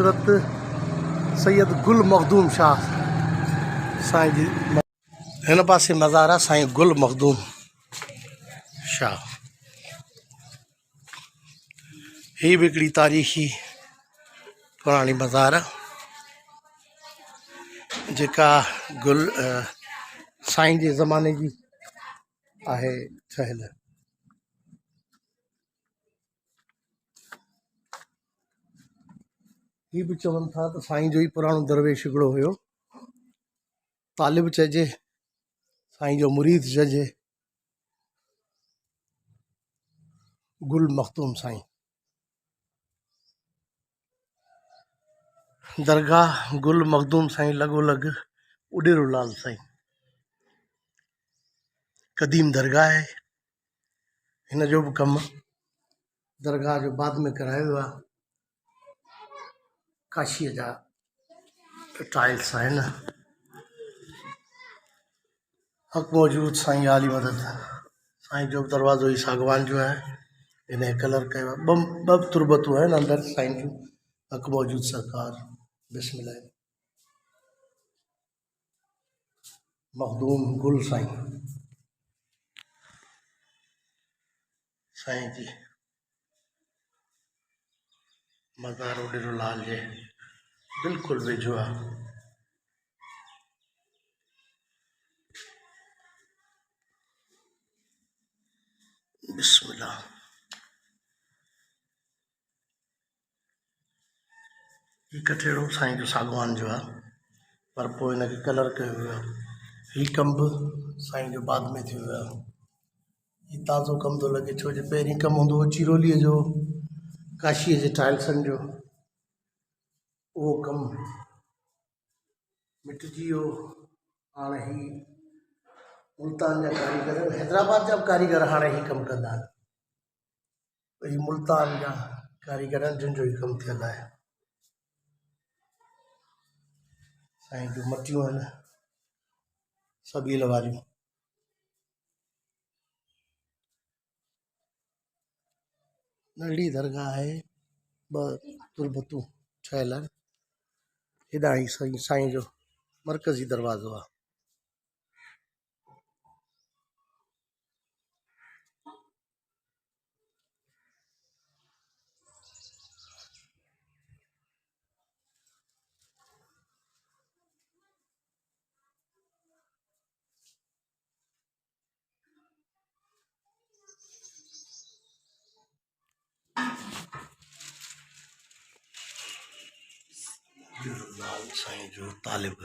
हज़रत सैयद गुल मखदूम शाह साईं जी हिन पासे मज़ार आहे साईं गुल मखदूम शाह। ही भी हिकिड़ी तारीख़ी पुराणी मज़ार आहे जेका गुल साईं जे ज़माने जी आहे ठहियल। ही भी चवनि था त साईं जो ई पुराणो दरवेश हिकिड़ो हुयो, तालिब चइजे, साईं जो मुरीद चइजे, गुल मखदूम साईं। दरगाह गुल मखदूम साईं लॻोलॻि उॾेरोलाल साईं क़दीम दरगाह आहे। हिन जो बि कमु दरगाह जो बाद में करायो वियो आहे। काशीअ जा टाइल्स आहिनि। हक़ मौजूद साईं आली मदद साईं जो दरवाज़ो ई सागवान जो आहे। इन कलर कयो आहे। ॿ तुरबतूं आहिनि अंदरि साईं जूं। हक़ मौजूद सरकार बिस्मिल्लाह मखदूम गुल साईं साईं जी मज़ार उॾेरोलाल जे बिल्कुलु वेझो आहे। बिस्मिल्लाह। ही कठेड़ो साईं जो सागवान जो आहे, पर पोइ हिनखे कलर कयो वियो आहे। ही कमु बि साईं जो बाद में थियो वियो आहे। ही ताज़ो कमु थो लॻे, छो जो पहिरीं कमु हूंदो हुओ चिरोलीअ जो, काशीअ जे टाइल्सनि जो, उहो कमु मिटिजी वियो। हाणे ही मुल्तान जा कारीगर, हैदराबाद जा बि कारीगर हाणे ही कमु कंदा आहिनि। ही मुल्तान जा कारीगर आहिनि जिन जो ही कमु थियल आहे। साईं जूं मटियूं आहिनि सबील वारियूं। नंढड़ी दरगाह आहे, ॿ तुरबतूं ठहियल आहिनि। हेॾां ही साईं जो मरकज़ी दरवाज़ो आहे। लाल साईं जो तालिब